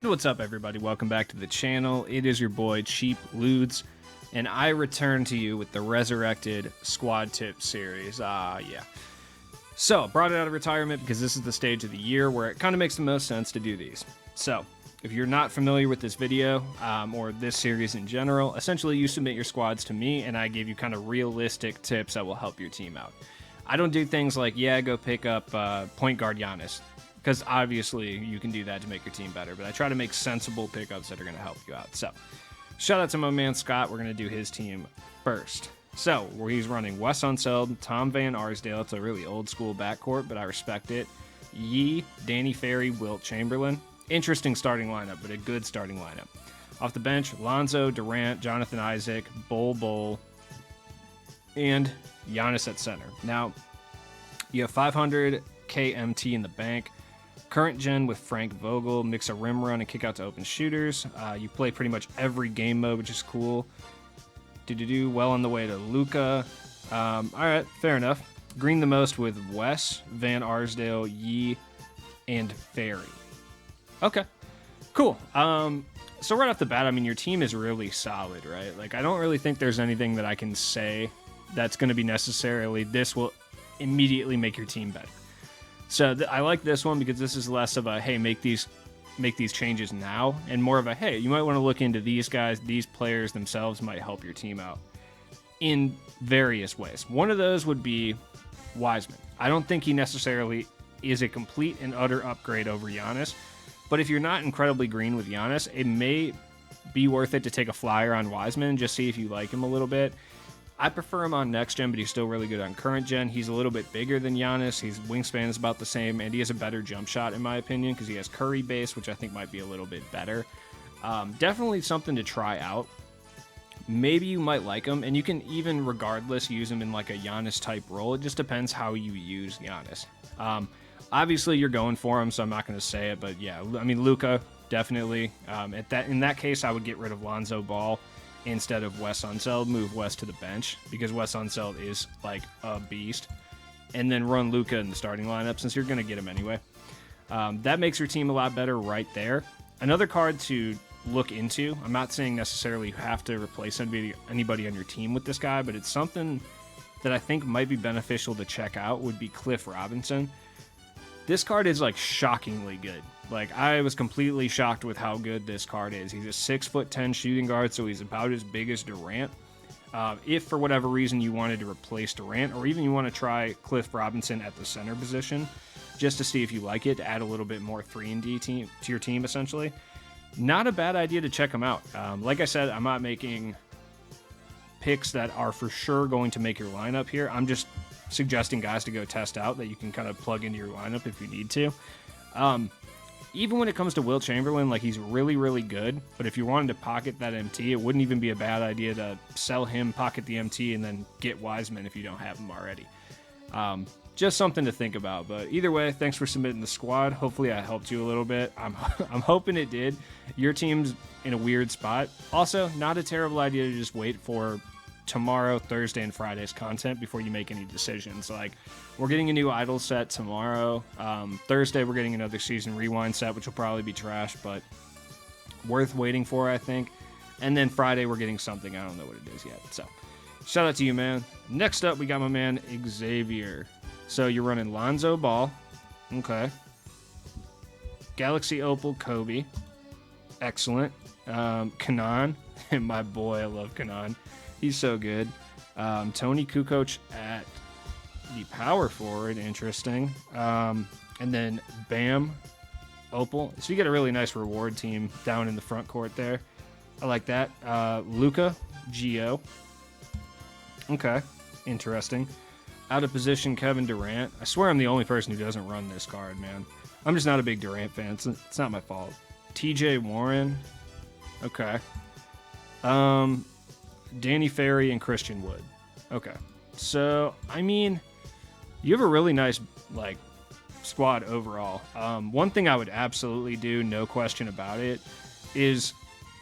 What's up, everybody? Welcome back to the channel. It is your boy Cheap Ludes, and I return to you with the resurrected squad tip series. Yeah. So, I brought it out of retirement because this is the stage of the year where it kind of makes the most sense to do these. So, if you're not familiar with this video, or this series in general, essentially you submit your squads to me, and I give you kind of realistic tips that will help your team out. I don't do things like, go pick up point guard Giannis, because obviously you can do that to make your team better, but I try to make sensible pickups that are going to help you out. So, shout out to my man Scott. We're going to do his team first. So, where he's running Wes Unseld, Tom Van Arsdale. It's a really old school backcourt, but I respect it. Yee, Danny Ferry, Wilt Chamberlain. Interesting starting lineup, but a good starting lineup. Off the bench, Lonzo, Durant, Jonathan Isaac, Bol, and Giannis at center. Now, you have 500 KMT in the bank. Current gen with Frank Vogel, mix a rim run and kick out to open shooters. You play pretty much every game mode, which is cool. Well on the way to Luka. All right, fair enough. Green the most with Wes, Van Arsdale, Yee, and Ferry. Okay, cool. So right off the bat, I mean, your team is really solid, right? Like, I don't really think there's anything that I can say that's going to be necessarily, this will immediately make your team better. So I like this one because this is less of a, hey, make these changes now, and more of a, hey, you might want to look into these guys, these players themselves might help your team out in various ways. One of those would be Wiseman. I don't think he necessarily is a complete and utter upgrade over Giannis, but if you're not incredibly green with Giannis, it may be worth it to take a flyer on Wiseman, just see if you like him a little bit. I prefer him on next gen, but he's still really good on current gen. He's a little bit bigger than Giannis. His wingspan is about the same, and he has a better jump shot, in my opinion, because he has Curry base, which I think might be a little bit better. Definitely something to try out. Maybe you might like him, and you can even, regardless, use him in like a Giannis-type role. It just depends how you use Giannis. Obviously, you're going for him, so I'm not going to say it, but yeah, I mean, Luka, definitely. In that case, I would get rid of Lonzo Ball instead of Wes Unseld, move Wes to the bench, because Wes Unseld is like a beast, and then run Luka in the starting lineup since you're going to get him anyway. That makes your team a lot better right there. Another card to look into, I'm not saying necessarily you have to replace anybody on your team with this guy, but it's something that I think might be beneficial to check out, would be Cliff Robinson. This card is like shockingly good. Like, I was completely shocked with how good this card is. He's a 6'10" shooting guard, so he's about as big as Durant. If for whatever reason you wanted to replace Durant, or even you want to try Cliff Robinson at the center position, just to see if you like it, to add a little bit more 3-and-D team to your team, essentially, not a bad idea to check him out. Like I said, I'm not making picks that are for sure going to make your lineup here. I'm just suggesting guys to go test out that you can kind of plug into your lineup if you need to. Even when it comes to Wilt Chamberlain, like, he's really, really good, but if you wanted to pocket that MT, it wouldn't even be a bad idea to sell him, pocket the MT, and then get Wiseman if you don't have him already. Just something to think about, but either way, thanks for submitting the squad. Hopefully I helped you a little bit. I'm hoping it did. Your team's in a weird spot. Also, not a terrible idea to just wait for tomorrow, Thursday, and Friday's content before you make any decisions. Like, we're getting a new idol set tomorrow. Thursday, we're getting another season rewind set, which will probably be trash, but worth waiting for, I think. And then Friday, we're getting something. I don't know what it is yet. So, shout out to you, man. Next up, we got my man Xavier. So, you're running Lonzo Ball. Okay. Galaxy Opal Kobe. Excellent. Kanan. And my boy, I love Kanan. He's so good. Tony Kukoc at the power forward. Interesting. And then Bam, Opal. So you get a really nice reward team down in the front court there. I like that. Luka, Gio. Okay. Interesting. Out of position, Kevin Durant. I swear I'm the only person who doesn't run this card, man. I'm just not a big Durant fan. It's not my fault. TJ Warren. Okay. Danny Ferry and Christian Wood. Okay. So, I mean, you have a really nice, like, squad overall. One thing I would absolutely do, no question about it, is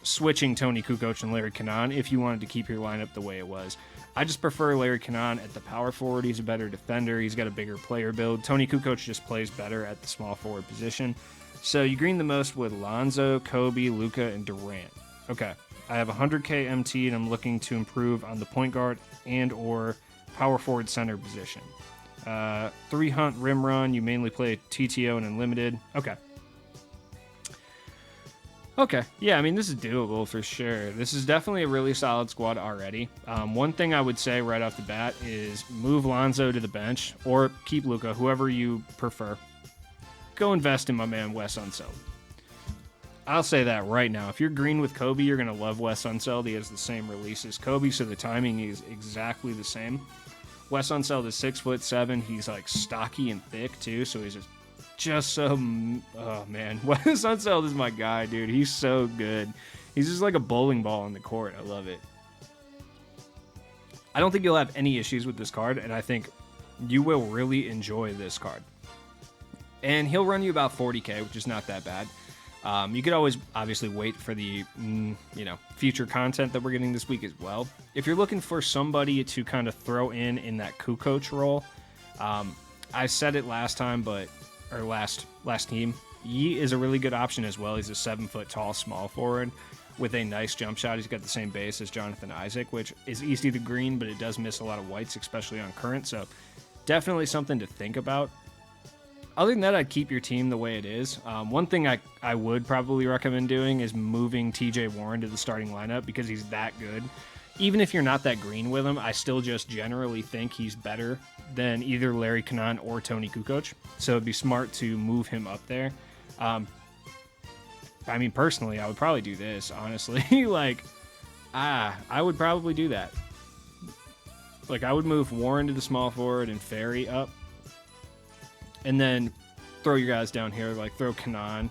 switching Tony Kukoc and Larry Kanan if you wanted to keep your lineup the way it was. I just prefer Larry Kanan at the power forward. He's a better defender. He's got a bigger player build. Tony Kukoc just plays better at the small forward position. So you green the most with Lonzo, Kobe, Luka, and Durant. Okay. I have 100K MT, and I'm looking to improve on the point guard and or power forward center position. 3 Hunt rim run. You mainly play TTO and Unlimited. Okay. Okay. Yeah, I mean, this is doable for sure. This is definitely a really solid squad already. One thing I would say right off the bat is move Lonzo to the bench or keep Luka, whoever you prefer. Go invest in my man Wes Unseld. I'll say that right now. If you're green with Kobe, you're going to love Wes Unseld. He has the same release as Kobe, so the timing is exactly the same. Wes Unseld is 6'7". He's like stocky and thick too, so he's just so. Oh man, Wes Unseld is my guy, dude. He's so good. He's just like a bowling ball on the court. I love it. I don't think you'll have any issues with this card, and I think you will really enjoy this card. And he'll run you about 40K, which is not that bad. You could always obviously wait for the future content that we're getting this week as well. If you're looking for somebody to kind of throw in that Kukoc role, I said it last time, or last team, Yi is a really good option as well. He's a 7-foot tall small forward with a nice jump shot. He's got the same base as Jonathan Isaac, which is easy to green, but it does miss a lot of whites, especially on current. So definitely something to think about. Other than that, I'd keep your team the way it is. One thing I would probably recommend doing is moving TJ Warren to the starting lineup because he's that good. Even if you're not that green with him, I still just generally think he's better than either Larry Kanan or Tony Kukoc. So it'd be smart to move him up there. I mean, personally, I would probably do this, honestly. I would probably do that. Like, I would move Warren to the small forward and Ferry up. And then throw your guys down here, like throw Kanan.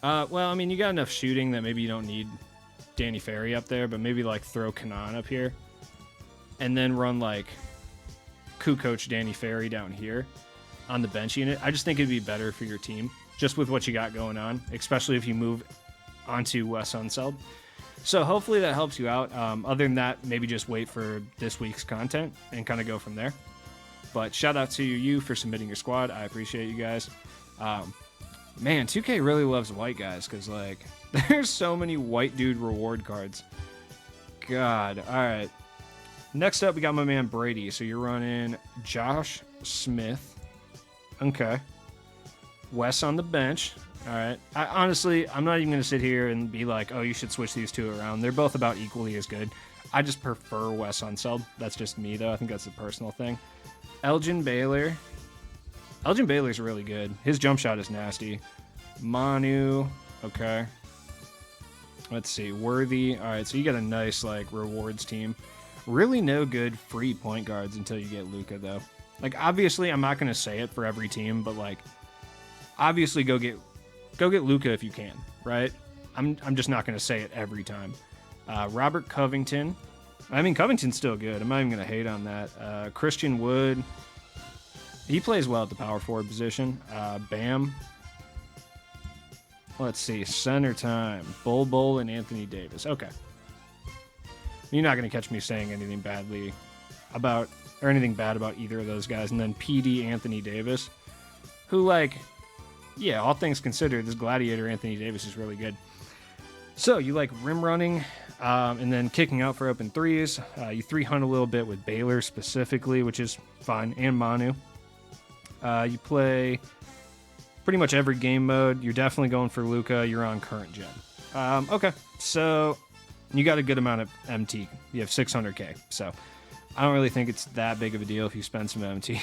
Well, I mean, you got enough shooting that maybe you don't need Danny Ferry up there, but maybe like throw Kanan up here. And then run like Kukoc, Danny Ferry down here on the bench unit. I just think it'd be better for your team, just with what you got going on, especially if you move onto Wes Unseld. So hopefully that helps you out. Other than that, maybe just wait for this week's content and kind of go from there. But shout out to you for submitting your squad. I appreciate you guys. Man, 2K really loves white guys because, like, there's so many white dude reward cards. God. All right. Next up, we got my man Brady. So you're running Josh Smith. Okay. Wes on the bench. All right. Honestly, I'm not even going to sit here and be like, oh, you should switch these two around. They're both about equally as good. I just prefer Wes Unseld. That's just me, though. I think that's a personal thing. Elgin Baylor. Elgin Baylor's really good. His jump shot is nasty. Manu. Okay. Let's see. Worthy. All right, so you got a nice, like, rewards team. Really no good free point guards until you get Luka, though. Like, obviously, I'm not going to say it for every team, but, like, obviously go get Luka if you can, right? I'm just not going to say it every time. Robert Covington. I mean, Covington's still good. I'm not even going to hate on that. Christian Wood. He plays well at the power forward position. Bam. Let's see. Center time. Bol and Anthony Davis. Okay. You're not going to catch me saying anything badly about, or anything bad about either of those guys. And then PD Anthony Davis, who, like, yeah, all things considered, this Gladiator Anthony Davis is really good. So you like rim running, and then kicking out for open threes. You 3-hunt a little bit with Baylor specifically, which is fine, and Manu. You play pretty much every game mode. You're definitely going for Luka. You're on current gen. Okay, so you got a good amount of MT. You have 600K, so I don't really think it's that big of a deal if you spend some MT.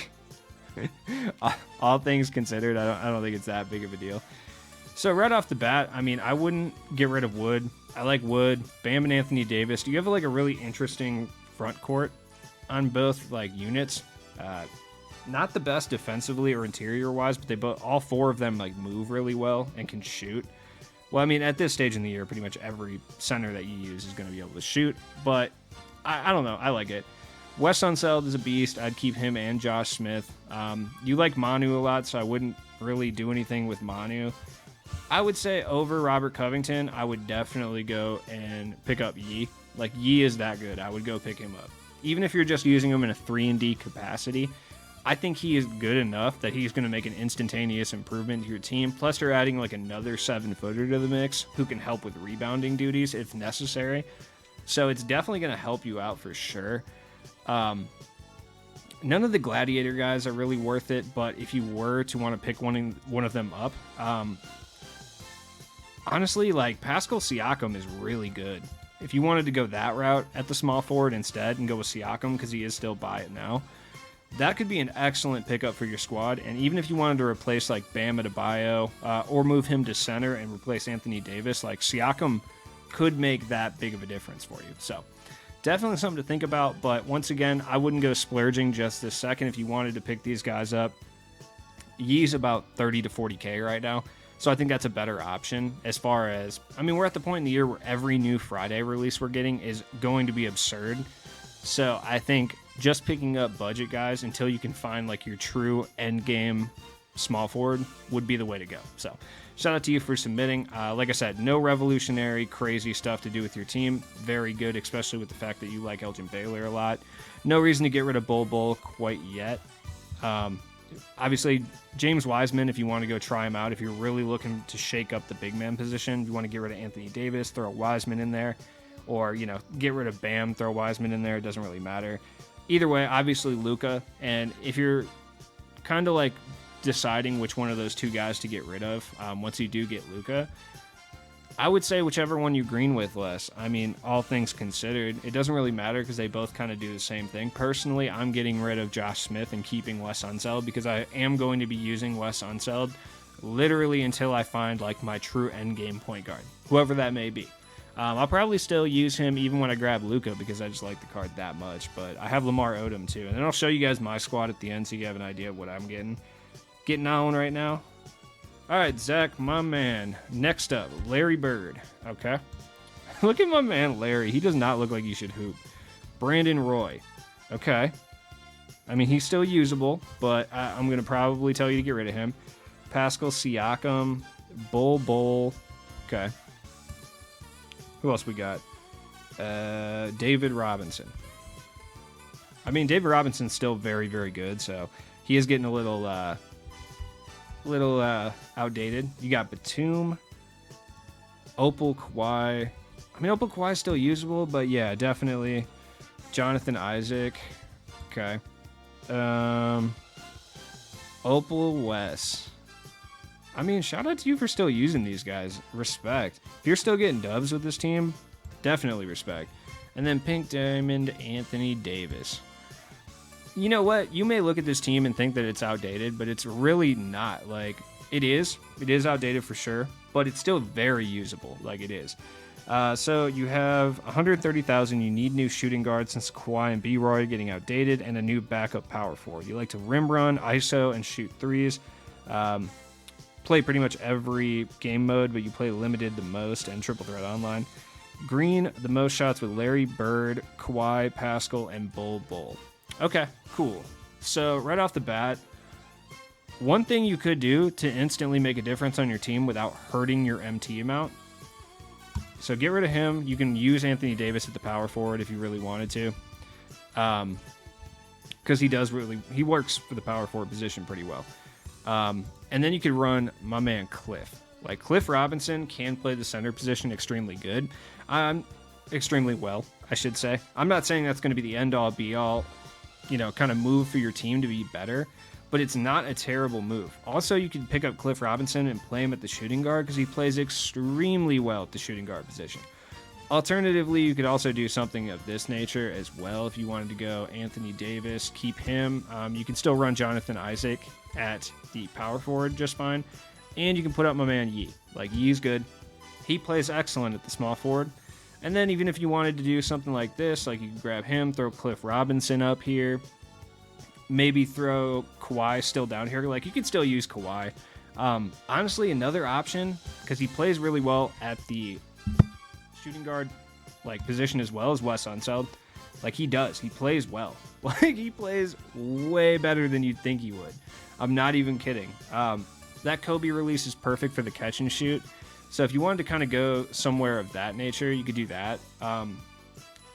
All things considered, I don't think it's that big of a deal. So right off the bat, I mean, I wouldn't get rid of Wood. I like Wood, Bam, and Anthony Davis. You have like a really interesting front court on both like units. Not the best defensively or interior wise, but all four of them like move really well and can shoot. Well, I mean, at this stage in the year, pretty much every center that you use is going to be able to shoot. But I don't know. I like it. Wes Unseld is a beast. I'd keep him and Josh Smith. You like Manu a lot, so I wouldn't really do anything with Manu. I would say over Robert Covington, I would definitely go and pick up Yi. Like, Yi is that good. I would go pick him up. Even if you're just using him in a 3-and-D capacity, I think he is good enough that he's going to make an instantaneous improvement to your team. Plus, they're adding like another 7-footer to the mix who can help with rebounding duties if necessary. So it's definitely going to help you out for sure. None of the Gladiator guys are really worth it, but if you were to want to pick one of them up, honestly, like Pascal Siakam is really good. If you wanted to go that route at the small forward instead and go with Siakam because he is still by it now, that could be an excellent pickup for your squad. And even if you wanted to replace like Bam Adebayo or move him to center and replace Anthony Davis, like Siakam could make that big of a difference for you. So definitely something to think about. But once again, I wouldn't go splurging just this second if you wanted to pick these guys up. Yee's about 30 to 40K right now. So I think that's a better option as far as, I mean, we're at the point in the year where every new Friday release we're getting is going to be absurd. So I think just picking up budget guys until you can find like your true end game small forward would be the way to go. So shout out to you for submitting. Like I said, no revolutionary crazy stuff to do with your team. Very good, especially with the fact that you like Elgin Baylor a lot. No reason to get rid of Bol quite yet. Obviously, James Wiseman, if you want to go try him out, if you're really looking to shake up the big man position, if you want to get rid of Anthony Davis, throw Wiseman in there. Or, you know, get rid of Bam, throw Wiseman in there. It doesn't really matter. Either way, obviously Luka. And if you're kind of like deciding which one of those two guys to get rid of once you do get Luka, I would say whichever one you green with less. I mean, all things considered, it doesn't really matter because they both kind of do the same thing. Personally, I'm getting rid of Josh Smith and keeping Wes Unseld because I am going to be using Wes Unseld literally until I find like my true end game point guard, whoever that may be. I'll probably still use him even when I grab Luka because I just like the card that much. But I have Lamar Odom too. And then I'll show you guys my squad at the end so you have an idea of what I'm getting. Getting on right now. All right, Zach, my man. Next up, Larry Bird. Okay. Look at my man, Larry. He does not look like he should hoop. Brandon Roy. Okay. I mean, he's still usable, but I'm going to probably tell you to get rid of him. Pascal Siakam. Bol. Okay. Who else we got? David Robinson. I mean, David Robinson's still very, very good, so he is getting a little outdated. You got Batum, Opal Kawhi. I mean, Opal Kawhi is still usable, but yeah, definitely. Jonathan Isaac. Okay. Opal Wes. I mean, shout out to you for still using these guys. Respect. If you're still getting dubs with this team, definitely respect. And then Pink Diamond, Anthony Davis. You know what? You may look at this team and think that it's outdated, but it's really not. Like, it is. It is outdated for sure, but it's still very usable. Like, it is. So you have 130,000. You need new shooting guards since Kawhi and B-Roy are getting outdated, and a new backup power forward. You like to rim run, ISO, and shoot threes. Play pretty much every game mode, but you play limited the most and triple threat online. Green the most shots with Larry Bird, Kawhi, Pascal, and Bol. Okay, cool. So right off the bat, one thing you could do to instantly make a difference on your team without hurting your MT amount. So get rid of him. You can use Anthony Davis at the power forward if you really wanted to. Because he works for the power forward position pretty well. And then you could run my man Cliff. Like, Cliff Robinson can play the center position extremely good. Extremely well, I should say. I'm not saying that's going to be the end-all, be-all, kind of move for your team to be better, but it's not a terrible move. Also, you can pick up Cliff Robinson and play him at the shooting guard because he plays extremely well at the shooting guard position. Alternatively, you could also do something of this nature as well if you wanted to go Anthony Davis, keep him. You can still run Jonathan Isaac at the power forward just fine. And you can put up my man Yee. Like, Yee's good. He plays excellent at the small forward. And then even if you wanted to do something like this, like you can grab him, throw Cliff Robinson up here, maybe throw Kawhi still down here. Like, you could still use Kawhi. Honestly, another option, because he plays really well at the shooting guard position as well as Wes Unseld. Like, he does. He plays well. Like, he plays way better than you'd think he would. I'm not even kidding. That Kobe release is perfect for the catch and shoot. So if you wanted to kind of go somewhere of that nature, you could do that.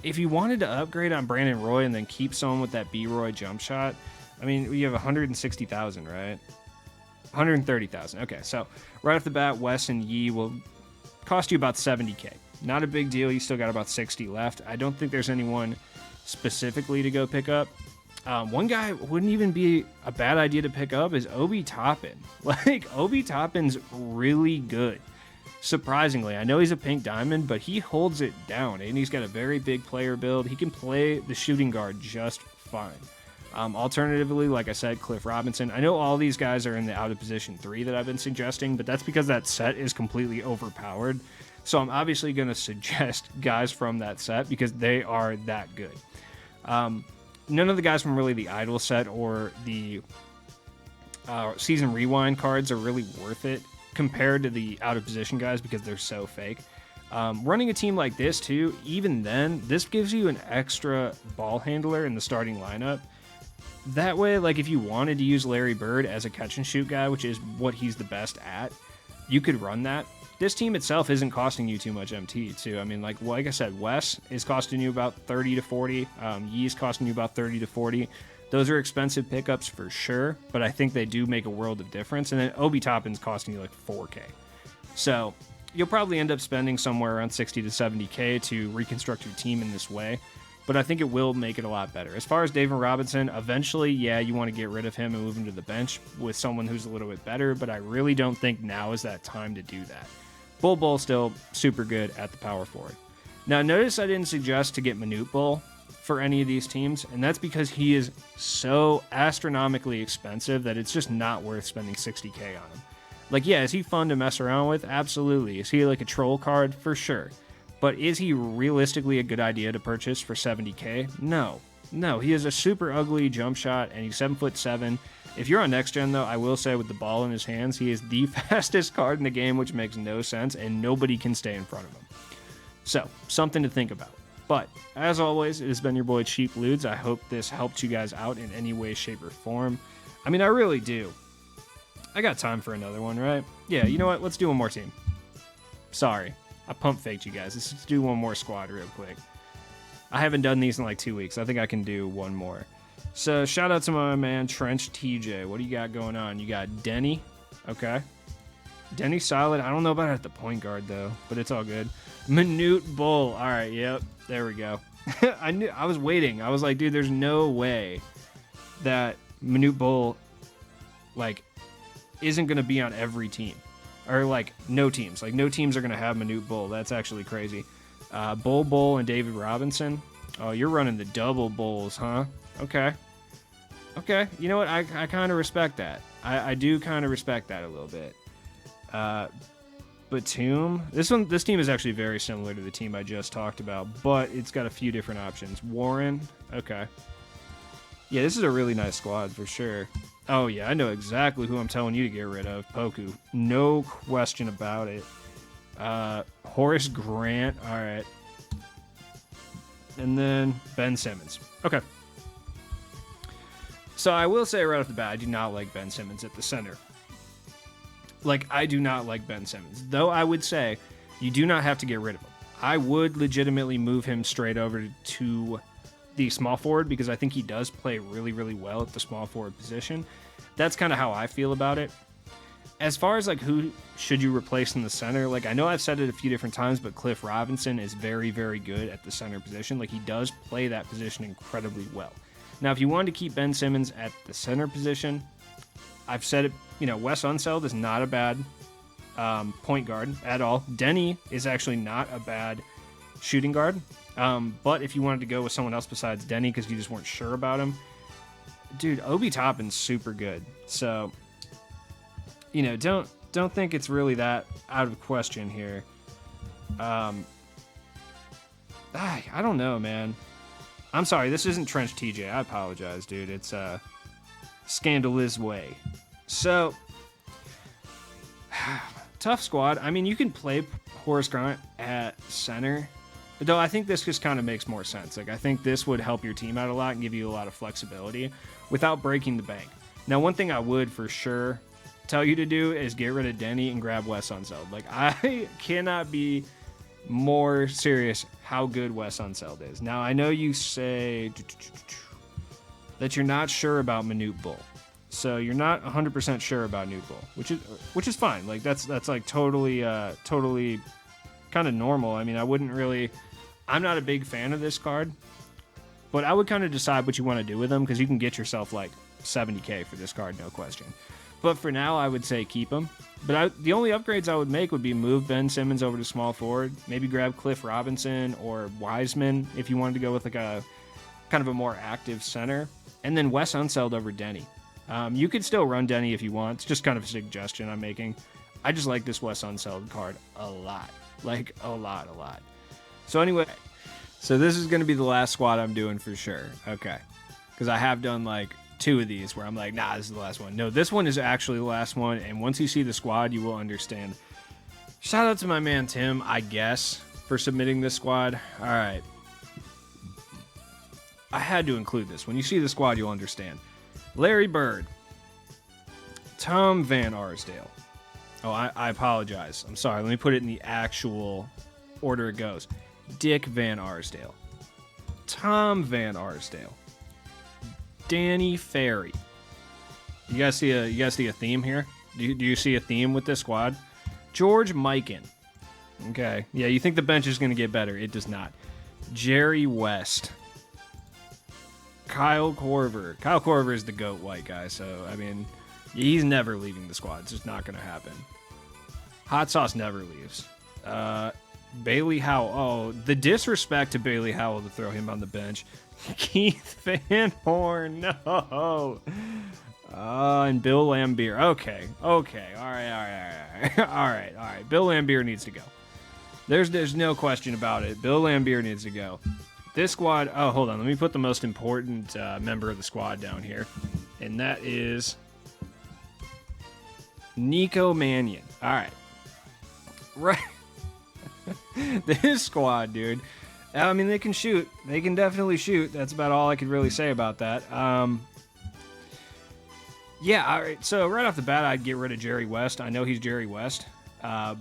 If you wanted to upgrade on Brandon Roy and then keep someone with that B-Roy jump shot, I mean, you have 160,000, right? 130,000. Okay, so right off the bat, Wes and Yi will cost you about 70k. Not a big deal. You still got about 60 left. I don't think there's anyone specifically to go pick up. One guy wouldn't even be a bad idea to pick up is Obi Toppin. Like, Obi Toppin's really good. Surprisingly, I know he's a pink diamond, but he holds it down, and he's got a very big player build. He can play the shooting guard just fine. Alternatively, like I said, Cliff Robinson. I know all these guys are in the out of position 3 that I've been suggesting, but that's because that set is completely overpowered. So I'm obviously going to suggest guys from that set because they are that good. None of the guys from really the idol set or the season rewind cards are really worth it compared to the out of position guys because they're so fake. Running a team like this too, even then, this gives you an extra ball handler in the starting lineup. That way, like if you wanted to use Larry Bird as a catch and shoot guy, which is what he's the best at, you could run that. This team itself isn't costing you too much MT too. I mean, like I said, Wes is costing you about 30 to 40. Yi's costing you about 30 to 40. Those are expensive pickups for sure, but I think they do make a world of difference. And then Obi Toppin's costing you like 4k. So you'll probably end up spending somewhere around 60 to 70k to reconstruct your team in this way. But I think it will make it a lot better. As far as David Robinson, eventually, yeah, you want to get rid of him and move him to the bench with someone who's a little bit better, but I really don't think now is that time to do that. Bull still super good at the power forward. Now, notice I didn't suggest to get Manute Bull for any of these teams, and that's because he is so astronomically expensive that it's just not worth spending 60k on him. Like, yeah, is he fun to mess around with? Absolutely. Is he like a troll card? For sure. But is he realistically a good idea to purchase for 70k? No. No, he is a super ugly jump shot, and he's 7'7". If you're on next gen, though, I will say with the ball in his hands, he is the fastest card in the game, which makes no sense, and nobody can stay in front of him. So, something to think about. But, as always, it has been your boy Cheap Ludes. I hope this helped you guys out in any way, shape, or form. I mean, I really do. I got time for another one, right? Yeah, you know what? Let's do one more team. Sorry. I pump faked you guys. Let's do one more squad real quick. I haven't done these in like 2 weeks. I think I can do one more. So, shout out to my man, Trench TJ. What do you got going on? You got Denny. Okay. Denny solid. I don't know about it at the point guard, though, but it's all good. Manute Bull. All right, yep. There we go. I was waiting. I was like, dude, there's no way that Manute Bull, like, isn't going to be on every team. Or, like, no teams. Like, no teams are going to have Manute Bull. That's actually crazy. Bull, and David Robinson. Oh, you're running the double Bulls, huh? Okay. Okay. You know what? I kind of respect that. I do kind of respect that a little bit. Batum. This team is actually very similar to the team I just talked about, but it's got a few different options. Warren. Okay. Yeah, this is a really nice squad for sure. Oh, yeah, I know exactly who I'm telling you to get rid of. Poku. No question about it. Horace Grant. All right. And then Ben Simmons. Okay. So I will say right off the bat, I do not like Ben Simmons at the center. Like, I do not like Ben Simmons. Though I would say you do not have to get rid of him. I would legitimately move him straight over to the small forward because I think he does play really, really well at the small forward position. That's kind of how I feel about it. As far as, like, who should you replace in the center, like, I know I've said it a few different times, but Cliff Robinson is very, very good at the center position. Like, he does play that position incredibly well. Now, if you wanted to keep Ben Simmons at the center position, I've said it, you know, Wes Unseld is not a bad point guard at all. Denny is actually not a bad shooting guard. But if you wanted to go with someone else besides Denny because you just weren't sure about him, dude, Obi Toppin's super good. So, you know, don't think it's really that out of question here. I don't know, man. I'm sorry, this isn't Trench TJ. I apologize, dude. It's Scandalous Way. So, tough squad. I mean, you can play Horace Grant at center, though I think this just kind of makes more sense. Like, I think this would help your team out a lot and give you a lot of flexibility without breaking the bank. Now, one thing I would for sure tell you to do is get rid of Denny and grab Wes Unseld. Like, I cannot be more serious how good Wes Unseld is. Now, I know you say that you're not sure about Manute Bull. So you're not 100% sure about Newt Bull, which is fine. Like that's like totally kind of normal. I mean, I'm not a big fan of this card, but I would kind of decide what you want to do with them because you can get yourself like 70k for this card, no question. But for now, I would say keep him. But the only upgrades I would make would be move Ben Simmons over to small forward, maybe grab Cliff Robinson or Wiseman if you wanted to go with like a kind of a more active center, and then Wes Unseld over Denny. You could still run Denny if you want. It's just kind of a suggestion I'm making. I just like this Wes Unseld card a lot. Like, a lot. So anyway, so this is going to be the last squad I'm doing for sure. Okay. Because I have done, like, 2 of these where I'm like, nah, this is the last one. No, this one is actually the last one, and once you see the squad, you will understand. Shout out to my man Tim, I guess, for submitting this squad. All right. I had to include this. When you see the squad, you'll understand. Larry Bird, Tom Van Arsdale. Oh, I apologize. I'm sorry. Let me put it in the actual order it goes. Dick Van Arsdale, Tom Van Arsdale, Danny Ferry. You guys see a theme here? Do you see a theme with this squad? George Mikan. Okay. Yeah, you think the bench is going to get better. It does not. Jerry West. Kyle Korver. Kyle Korver is the GOAT white guy, so, I mean, he's never leaving the squad. It's just not going to happen. Hot Sauce never leaves. Bailey Howell. Oh, the disrespect to Bailey Howell to throw him on the bench. Keith Van Horn. No. And Bill Laimbeer. Okay. All right. Bill Laimbeer needs to go. There's no question about it. Bill Laimbeer needs to go. This squad, oh, hold on. Let me put the most important member of the squad down here. And that is Nico Mannion. All right. Right. This squad, dude. I mean, they can shoot. They can definitely shoot. That's about all I could really say about that. Yeah, all right. So right off the bat, I'd get rid of Jerry West. I know he's Jerry West. Yeah,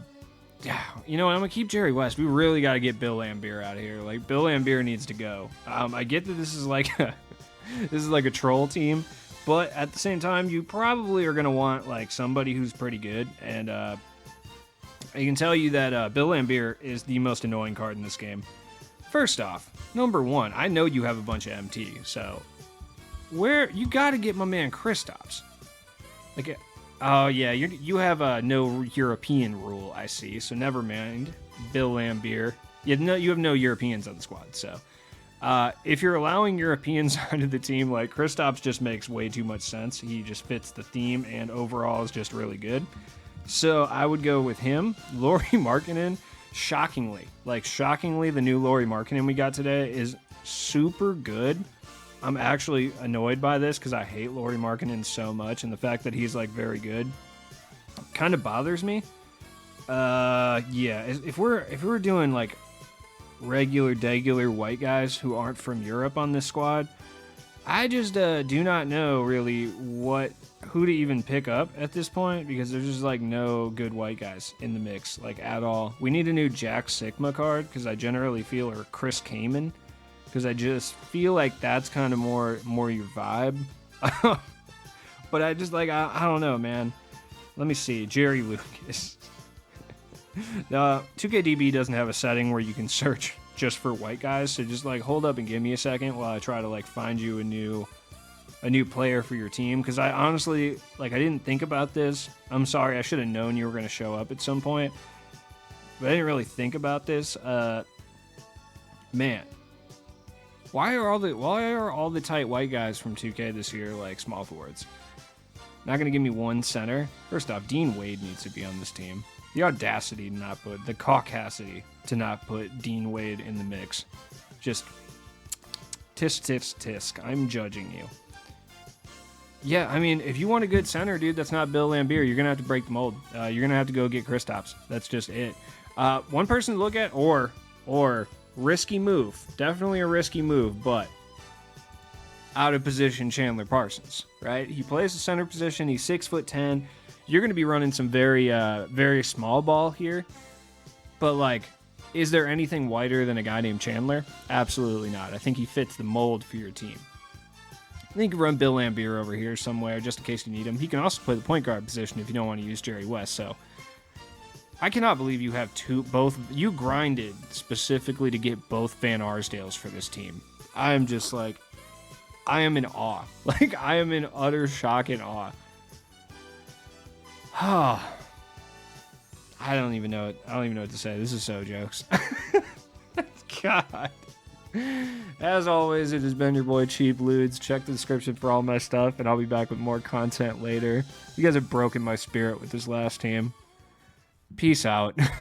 you know what? I'm gonna keep Jerry West. We really got to get Bill Laimbeer out of here. Like, Bill Laimbeer needs to go. I get that this is like a troll team, but at the same time, you probably are gonna want like somebody who's pretty good. And I can tell you that Bill Laimbeer is the most annoying card in this game. First off, number one, I know you have a bunch of MT, so where you got to get my man Kristaps. Like. Oh, yeah, you have a no European rule, I see, so never mind. Bill Laimbeer. You have no Europeans on the squad, so if you're allowing Europeans onto the team, like, Kristaps just makes way too much sense. He just fits the theme, and overall is just really good. So I would go with him. Lauri Markkanen, shockingly, the new Lauri Markkanen we got today is super good. I'm actually annoyed by this because I hate Lauri Markkanen so much, and the fact that he's like very good kind of bothers me. Yeah, if we're doing like regular white guys who aren't from Europe on this squad, I just do not know really who to even pick up at this point because there's just like no good white guys in the mix like at all. We need a new Jack Sigma card because I generally feel, or Chris Kaman. Because I just feel like that's kind of more your vibe. But I just like, I don't know, man. Let me see. Jerry Lucas. 2KDB doesn't have a setting where you can search just for white guys. So just like hold up and give me a second while I try to like find you a new player for your team. Because I honestly, like, I didn't think about this. I'm sorry. I should have known you were going to show up at some point. But I didn't really think about this. Man. Why are all the tight white guys from 2K this year like small forwards? Not gonna give me one center. First off, Dean Wade needs to be on this team. The audacity the caucasity to not put Dean Wade in the mix. Just tisk. I'm judging you. Yeah, I mean, if you want a good center, dude, that's not Bill Laimbeer. You're gonna have to break the mold. You're gonna have to go get Kristaps. That's just it. One person to look at, or. Risky move. Definitely a risky move, but out of position Chandler Parsons, right? He plays the center position. He's 6'10". You're going to be running some very small ball here. But, like, is there anything whiter than a guy named Chandler? Absolutely not. I think he fits the mold for your team. I think you can run Bill Lambier over here somewhere just in case you need him. He can also play the point guard position if you don't want to use Jerry West. So I cannot believe you have both. You grinded specifically to get both Van Arsdales for this team. I am just like, I am in awe. Like, I am in utter shock and awe. I don't even know what to say. This is so jokes. God. As always, it has been your boy Cheap Ludes. Check the description for all my stuff, and I'll be back with more content later. You guys have broken my spirit with this last team. Peace out.